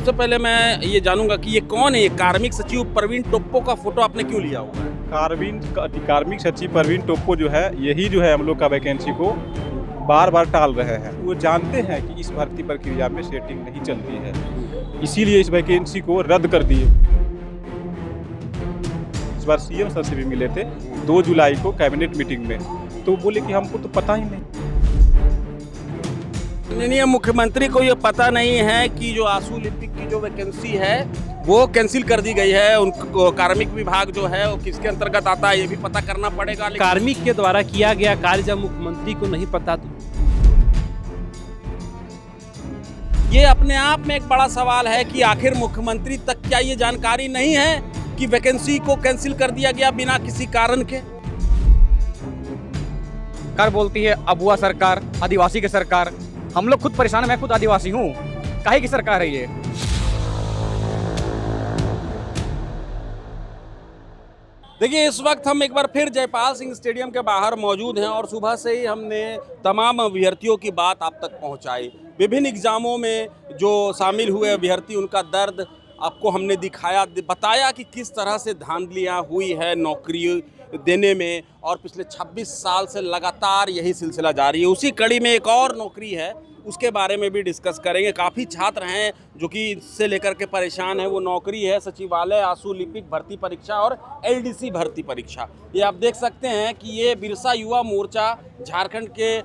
सबसे पहले मैं ये जानूंगा कि ये कौन है, ये कार्मिक सचिव प्रवीण टोप्पो का फोटो आपने क्यों लिया हुआ है? कार्मिक सचिव प्रवीण टोप्पो जो है, यही जो है हम लोग का वैकेंसी को बार बार टाल रहे हैं। वो जानते हैं कि इस भर्ती प्रक्रिया में सेटिंग नहीं चलती है, इसीलिए इस वैकेंसी को रद्द कर दिए। इस बार सीएम सर से भी मिले थे 2 जुलाई को कैबिनेट मीटिंग में, तो बोले कि हमको तो पता ही नहीं। माननीय मुख्यमंत्री को ये पता नहीं है कि जो आशु लिपिक की जो वैकेंसी है वो कैंसिल कर दी गई है। उनको कार्मिक विभाग जो है वो किसके अंतर्गत आता है ये भी पता करना पड़ेगा। कार्मिक के द्वारा किया गया कार्य जब मुख्यमंत्री को नहीं पता तो ये अपने आप में एक बड़ा सवाल है कि आखिर मुख्यमंत्री तक क्या ये जानकारी नहीं है कि वैकेंसी को कैंसिल कर दिया गया बिना किसी कारण के। कर बोलती है अबुआ सरकार, आदिवासी की सरकार। हम लोग खुद परेशान, मैं खुद आदिवासी हूँ। काहे की सरकार है ये? देखिए, इस वक्त हम एक बार फिर जयपाल सिंह स्टेडियम के बाहर मौजूद हैं और सुबह से ही हमने तमाम अभ्यर्थियों की बात आप तक पहुंचाई। विभिन्न एग्जामों में जो शामिल हुए अभ्यर्थी, उनका दर्द आपको हमने दिखाया, बताया कि किस तरह से धांधलियां हुई है नौकरी देने में, और पिछले 26 साल से लगातार यही सिलसिला जारी है। उसी कड़ी में एक और नौकरी है, उसके बारे में भी डिस्कस करेंगे। काफ़ी छात्र हैं जो कि इससे लेकर के परेशान हैं। वो नौकरी है सचिवालय आशु लिपिक भर्ती परीक्षा और एलडीसी भर्ती परीक्षा। ये आप देख सकते हैं कि ये बिरसा युवा मोर्चा झारखंड के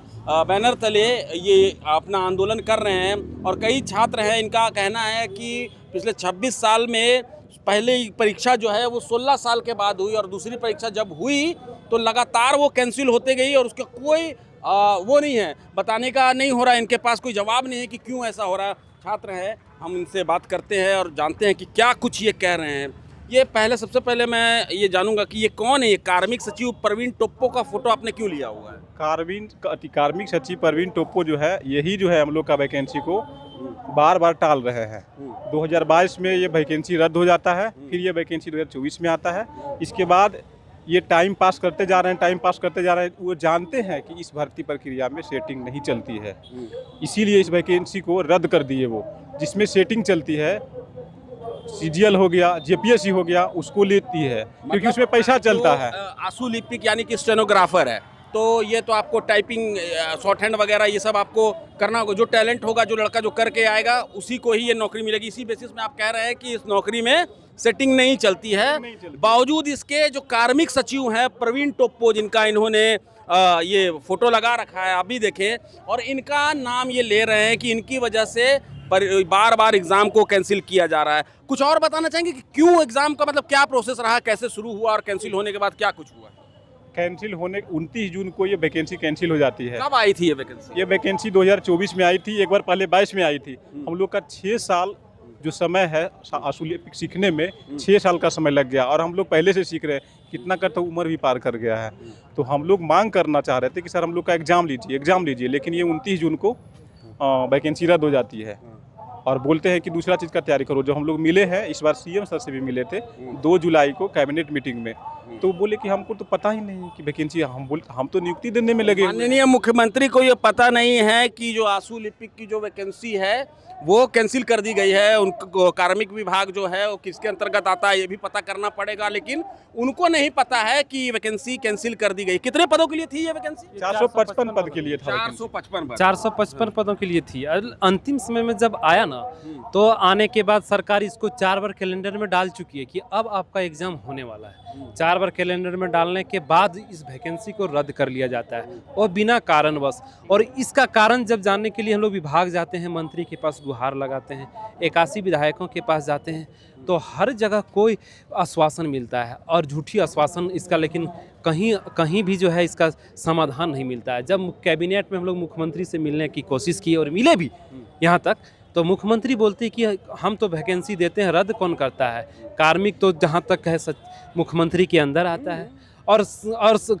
बैनर तले ये अपना आंदोलन कर रहे हैं और कई छात्र हैं। इनका कहना है कि पिछले 26 साल में पहले परीक्षा जो है वो 16 साल के बाद हुई और दूसरी परीक्षा जब हुई तो लगातार वो कैंसिल होते गई और उसका कोई वो नहीं है, बताने का नहीं हो रहा है। इनके पास कोई जवाब नहीं है कि क्यों ऐसा हो रहा है। छात्र हैं, हम इनसे बात करते हैं और जानते हैं कि क्या कुछ ये कह रहे हैं। ये सबसे पहले मैं ये जानूंगा कि ये कौन है, ये कार्मिक सचिव प्रवीण टोप्पो का फोटो आपने क्यों लिया हुआ है? कार्मिक सचिव प्रवीण टोप्पो जो है, यही जो है हम लोग का वैकेंसी को बार बार टाल रहे हैं। 2022 में ये वैकेंसी रद्द हो जाता है, फिर ये वैकेंसी 2024 में आता है। इसके बाद ये टाइम पास करते जा रहे हैं। वो जानते हैं कि इस भर्ती प्रक्रिया में सेटिंग नहीं चलती है, इसीलिए इस वैकेंसी को रद्द कर दिए। वो जिसमें सेटिंग चलती है, सीजीएल हो गया, जेपीएससी हो गया, उसको लेती है क्योंकि उसमें पैसा चलता है। आशु लिपिक यानी कि स्टेनोग्राफर है, तो ये तो आपको टाइपिंग, शॉर्ट हैंड वगैरह ये सब आपको करना होगा। जो टैलेंट होगा, जो लड़का जो करके आएगा, उसी को ही ये नौकरी मिलेगी। इसी बेसिस में आप कह रहे हैं कि इस नौकरी में सेटिंग नहीं चलती है। बावजूद इसके जो कार्मिक सचिव हैं प्रवीण टोप्पो, जिनका इन्होंने ये फोटो लगा रखा है, अभी देखें, और इनका नाम ये ले रहे हैं कि इनकी वजह से बार बार एग्जाम को कैंसिल किया जा रहा है। कुछ और बताना चाहेंगे कि क्यों एग्जाम का, मतलब क्या प्रोसेस रहा, कैसे शुरू हुआ और कैंसिल होने के बाद क्या कुछ हुआ? कैंसिल होने 29 जून को ये वैकेंसी कैंसिल हो जाती है। कब आई थी ये वैकेंसी? ये वैकेंसी 2024 में आई थी, एक बार पहले 22 में आई थी। हम लोग का 6 साल जो समय है आशु लिपिक सीखने में, 6 साल का समय लग गया और हम लोग पहले से सीख रहे हैं। कितना का तो उम्र भी पार कर गया है। तो हम लोग मांग करना चाह रहे थे कि सर हम लोग का एग्ज़ाम लीजिए, लेकिन ये 29 जून को वैकेंसी रद्द हो जाती है और बोलते हैं कि दूसरा चीज़ का तैयारी करो। जो हम लोग मिले हैं, इस बार सीएम सर से भी मिले थे 2 जुलाई को कैबिनेट मीटिंग में, तो बोले कि हमको तो पता ही नहीं कि वैकेंसी, हम तो नियुक्ति देने में लगे। माननीय मुख्यमंत्री को ये पता नहीं है कि जो आशु लिपिक की जो वैकेंसी है वो कैंसिल कर दी गई है। उनको कार्मिक विभाग जो है वो किसके अंतर्गत आता है ये भी पता करना पड़ेगा, लेकिन उनको नहीं पता है कि वैकेंसी कैंसिल कर दी गई। कितने पदों के लिए थी ये वैकेंसी? 455 पद के लिए था। 455 पदों के लिए थी। अंतिम समय में जब आया ना, तो आने के बाद सरकार इसको 4 बार कैलेंडर में डाल चुकी है कि अब आपका एग्जाम होने वाला है। 4 बार कैलेंडर में डालने के बाद इस वैकेंसी को रद्द कर लिया जाता है और बिना कारणवश। और इसका कारण जब जानने के लिए हम लोग विभाग जाते हैं, मंत्री के पास गुहार लगाते हैं, 81 विधायकों के पास जाते हैं, तो हर जगह कोई आश्वासन मिलता है और झूठी आश्वासन इसका, लेकिन कहीं भी जो है इसका समाधान नहीं मिलता है। जब कैबिनेट में हम लोग मुख्यमंत्री से मिलने की कोशिश की और मिले भी यहाँ तक, तो मुख्यमंत्री बोलते हैं कि हम तो वैकेंसी देते हैं, रद्द कौन करता है? कार्मिक तो जहाँ तक है मुख्यमंत्री के अंदर आता है और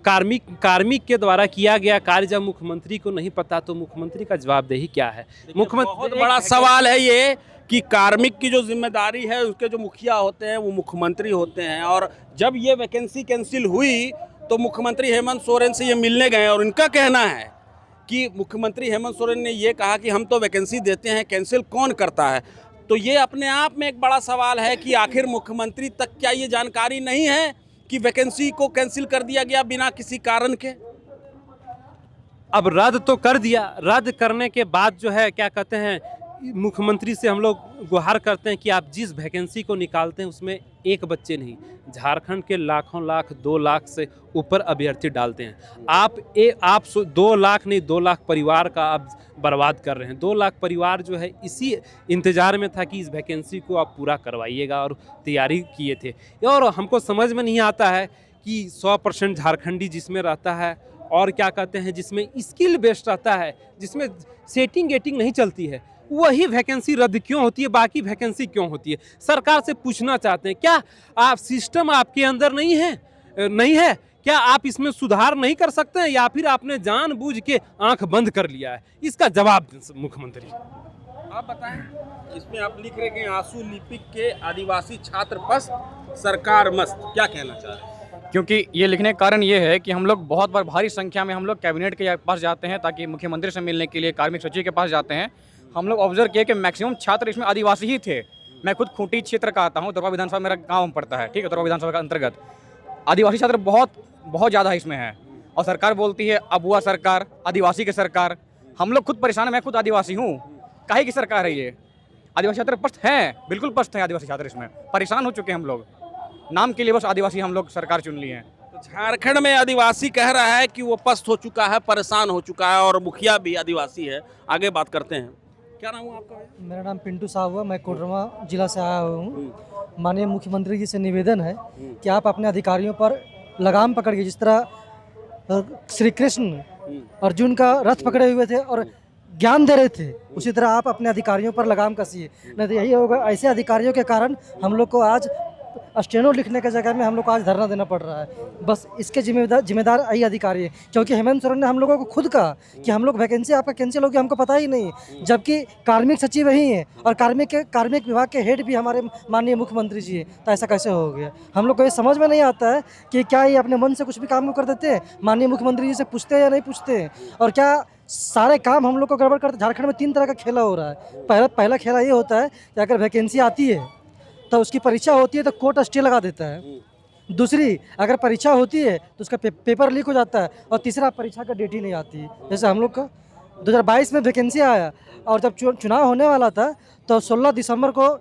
कार्मिक के द्वारा किया गया कार्य जब मुख्यमंत्री को नहीं पता तो मुख्यमंत्री का जवाबदेही क्या है? मुख्यमंत्री, बहुत बड़ा सवाल है ये कि कार्मिक की जो जिम्मेदारी है उसके जो मुखिया होते हैं वो मुख्यमंत्री होते हैं, और जब ये वैकेंसी कैंसिल हुई तो मुख्यमंत्री हेमंत सोरेन से ये मिलने गए और इनका कहना है कि मुख्यमंत्री हेमंत सोरेन ने ये कहा कि हम तो वैकेंसी देते हैं, कैंसिल कौन करता है? तो ये अपने आप में एक बड़ा सवाल है कि आखिर मुख्यमंत्री तक क्या ये जानकारी नहीं है कि वैकेंसी को कैंसिल कर दिया गया बिना किसी कारण के। अब रद्द तो कर दिया, रद्द करने के बाद जो है क्या कहते हैं, मुख्यमंत्री से हम लोग गुहार करते हैं कि आप जिस वैकेंसी को निकालते हैं उसमें एक बच्चे नहीं, झारखंड के लाखों लाख 2 लाख से ऊपर अभ्यर्थी डालते हैं। आप 2 लाख नहीं 2 लाख परिवार का आप बर्बाद कर रहे हैं। 2 लाख परिवार जो है इसी इंतजार में था कि इस वैकेंसी को आप पूरा करवाइएगा और तैयारी किए थे। और हमको समझ में नहीं आता है कि 100% झारखंडी जिसमें रहता है और क्या कहते हैं जिसमें स्किल बेस्ड रहता है, जिसमें सेटिंग गेटिंग नहीं चलती है, वही वैकेंसी रद्द क्यों होती है, बाकी वैकेंसी क्यों होती है। सरकार से पूछना चाहते हैं क्या आप सिस्टम आपके अंदर नहीं है क्या आप इसमें सुधार नहीं कर सकते हैं, या फिर आपने जानबूझ के आंख बंद कर लिया है? इसका जवाब दें मुख्यमंत्री। आप बताएं, इसमें आप लिख रहे हैं आंसू लिपिक के आदिवासी छात्र पस्त, सरकार मस्त, क्या कहना चाह रहे हैं? क्योंकि ये लिखने का कारण ये है कि हम लोग बहुत बार भारी संख्या में हम लोग कैबिनेट के पास जाते हैं ताकि मुख्यमंत्री से मिलने के लिए, कार्मिक सचिव के पास जाते हैं। हम लोग ऑब्जर्व किए कि मैक्सिमम छात्र इसमें आदिवासी ही थे। मैं खुद खूंटी क्षेत्र का आता हूँ, दरवा विधानसभा मेरा गाँव पड़ता है, ठीक है, दरवा विधानसभा का अंतर्गत आदिवासी छात्र बहुत ज़्यादा इसमें है। और सरकार बोलती है अबुआ सरकार, आदिवासी की सरकार। हम लोग खुद परेशान हैं, मैं खुद आदिवासी हूँ। काहे की सरकार है ये? आदिवासी छात्र पस्त हैं, बिल्कुल पस्त हैं आदिवासी छात्र, इसमें परेशान हो चुके हैं हम लोग। नाम के लिए बस आदिवासी हम लोग सरकार चुन लिए हैं। तो झारखंड में आदिवासी कह रहा है कि वो पस्त हो चुका है, परेशान हो चुका है, और मुखिया भी आदिवासी है। आगे बात करते हैं। क्या नाम है आपका? मेरा नाम पिंटू साहू है, मैं कोडरमा जिला से आया हुआ हूँ। माननीय मुख्यमंत्री जी से निवेदन है कि आप अपने अधिकारियों पर लगाम पकड़िए। जिस तरह श्री कृष्ण अर्जुन का रथ पकड़े हुए थे और ज्ञान दे रहे थे, उसी तरह आप अपने अधिकारियों पर लगाम कसिए। नहीं तो यही होगा, ऐसे अधिकारियों के कारण हम लोग को आज स्टेनो लिखने के जगह में हम लोग को आज धरना देना पड़ रहा है। बस इसके जिम्मेदार यही अधिकारी है, क्योंकि हेमंत सोरेन ने हम लोगों को खुद कहा कि हम लोग वैकेंसी आपका कैंसिल हो गया, हमको पता ही नहीं, जबकि कार्मिक सचिव ही हैं और कार्मिक विभाग के हेड भी हमारे माननीय मुख्यमंत्री जी हैं। तो ऐसा कैसे हो गया? हम लोग को ये समझ में नहीं आता है कि क्या ये अपने मन से कुछ भी काम कर देते हैं, माननीय मुख्यमंत्री जी से पूछते हैं या नहीं पूछते हैं, और क्या सारे काम हम लोग को गड़बड़ करते। झारखंड में 3 तरह का खेला हो रहा है। पहला खेला ये होता है कि अगर वैकेंसी आती है तो उसकी परीक्षा होती है तो कोर्ट स्टे लगा देता है। दूसरी, अगर परीक्षा होती है तो उसका पेपर लीक हो जाता है। और तीसरा, परीक्षा का डेट ही नहीं आती है। जैसे हम लोग का 2022 में वैकेंसी आया और जब चुनाव होने वाला था तो 16 दिसंबर को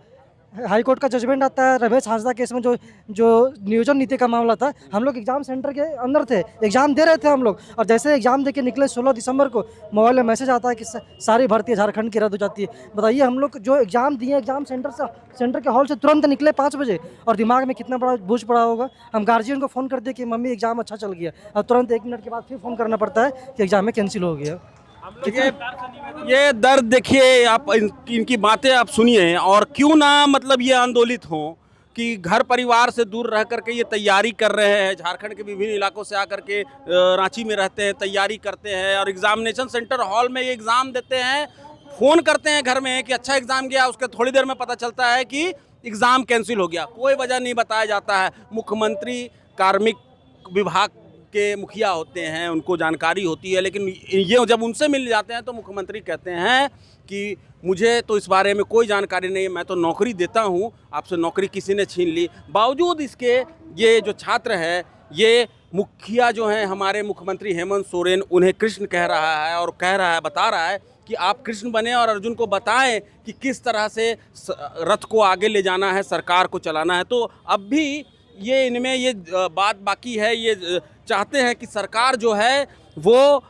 हाई कोर्ट का जजमेंट आता है रमेश हांसदा केस में, जो नियोजन नीति का मामला था। हम लोग एग्जाम सेंटर के अंदर थे, एग्जाम दे रहे थे हम लोग, और जैसे एग्जाम दे के निकले 16 दिसंबर को मोबाइल में मैसेज आता है कि सारी भर्ती झारखंड की रद्द हो जाती है। बताइए, हम लोग जो एग्जाम दिए, एग्जाम सेंटर के हॉल से तुरंत निकले 5 बजे, और दिमाग में कितना बड़ा बोझ पड़ा होगा। हम गार्जियन को फ़ोन कर दिए कि मम्मी एग्जाम अच्छा चल गया, और तुरंत 1 मिनट के बाद फिर फ़ोन करना पड़ता है कि एग्जाम में कैंसिल हो गया। ये दर्द देखिए, आप इनकी बातें आप सुनिए, और क्यों ना मतलब ये आंदोलित हों कि घर परिवार से दूर रह करके ये तैयारी कर रहे हैं। झारखंड के विभिन्न इलाकों से आकर के रांची में रहते हैं, तैयारी करते हैं, और एग्जामिनेशन सेंटर हॉल में ये एग्ज़ाम देते हैं। फ़ोन करते हैं घर में कि अच्छा एग्ज़ाम गया, उसके थोड़ी देर में पता चलता है कि एग्ज़ाम कैंसिल हो गया। कोई वजह नहीं बताया जाता है। मुख्यमंत्री कार्मिक विभाग के मुखिया होते हैं, उनको जानकारी होती है, लेकिन ये जब उनसे मिल जाते हैं तो मुख्यमंत्री कहते हैं कि मुझे तो इस बारे में कोई जानकारी नहीं है, मैं तो नौकरी देता हूँ, आपसे नौकरी किसी ने छीन ली। बावजूद इसके ये जो छात्र है, ये मुखिया जो हैं हमारे मुख्यमंत्री हेमंत सोरेन, उन्हें कृष्ण कह रहा है, और बता रहा है कि आप कृष्ण बने और अर्जुन को बताएं कि किस तरह से रथ को आगे ले जाना है, सरकार को चलाना है। तो अब भी ये इनमें ये बात बाकी है। ये चाहते हैं कि सरकार जो है वो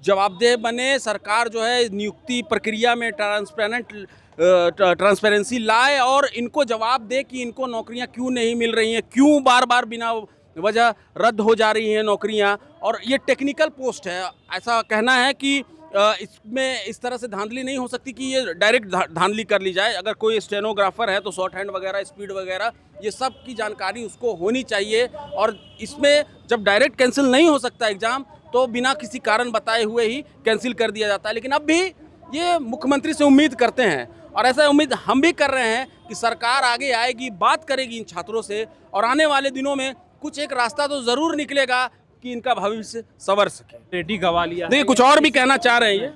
जवाबदेह बने, सरकार जो है नियुक्ति प्रक्रिया में ट्रांसपेरेंसी लाए, और इनको जवाब दे कि इनको नौकरियां क्यों नहीं मिल रही हैं, क्यों बार बार बिना वजह रद्द हो जा रही हैं नौकरियां। और ये टेक्निकल पोस्ट है, ऐसा कहना है कि इसमें इस तरह से धांधली नहीं हो सकती कि ये डायरेक्ट धांधली कर ली जाए। अगर कोई स्टेनोग्राफर है तो शॉर्ट हैंड वगैरह, स्पीड वगैरह, ये सब की जानकारी उसको होनी चाहिए। और इसमें जब डायरेक्ट कैंसिल नहीं हो सकता एग्ज़ाम, तो बिना किसी कारण बताए हुए ही कैंसिल कर दिया जाता है। लेकिन अब भी ये मुख्यमंत्री से उम्मीद करते हैं, और ऐसा उम्मीद हम भी कर रहे हैं कि सरकार आगे आएगी, बात करेगी इन छात्रों से, और आने वाले दिनों में कुछ एक रास्ता तो ज़रूर निकलेगा कि इनका भविष्य संवर सके। रेडी गवा लिया। देखिए, कुछ और भी कहना चाह रहे हैं ये।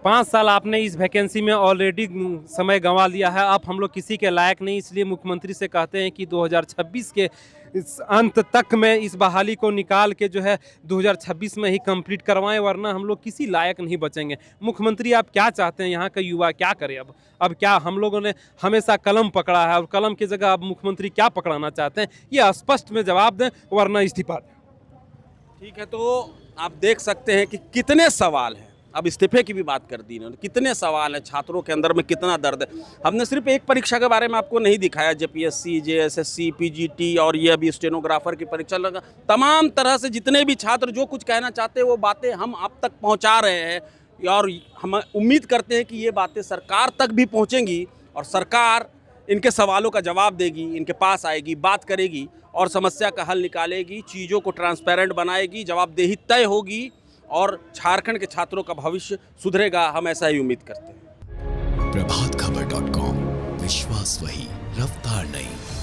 5 साल आपने इस वैकेंसी में ऑलरेडी समय गंवा लिया है, अब हम लोग किसी के लायक नहीं, इसलिए मुख्यमंत्री से कहते हैं कि 2026 के इस अंत तक में इस बहाली को निकाल के जो है 2026 में ही कंप्लीट करवाएं, वरना हम लोग किसी लायक नहीं बचेंगे। मुख्यमंत्री आप क्या चाहते हैं, यहाँ का युवा क्या करे? अब क्या हम लोगों ने हमेशा कलम पकड़ा है, और कलम की जगह अब मुख्यमंत्री क्या पकड़ाना चाहते हैं, ये स्पष्ट में जवाब दें, वरना इस्तीफा दें। ठीक है, तो आप देख सकते हैं कि कितने सवाल हैं। अब इस्तीफे की भी बात कर दी इन्होंने, कितने सवाल हैं, छात्रों के अंदर में कितना दर्द है। हमने सिर्फ एक परीक्षा के बारे में आपको नहीं दिखाया, जेपीएससी, जेएसएससी, पीजीटी और ये अभी स्टेनोग्राफर की परीक्षा लगा, तमाम तरह से जितने भी छात्र जो कुछ कहना चाहते हैं वो बातें हम आप तक पहुंचा रहे हैं, और हम उम्मीद करते हैं कि ये बातें सरकार तक भी पहुंचेंगी और सरकार इनके सवालों का जवाब देगी, इनके पास आएगी, बात करेगी और समस्या का हल निकालेगी, चीज़ों को ट्रांसपेरेंट बनाएगी, जवाबदेही तय होगी और झारखंड के छात्रों का भविष्य सुधरेगा। हम ऐसा ही उम्मीद करते हैं। प्रभातखबर.com, विश्वास वही, रफ्तार नहीं।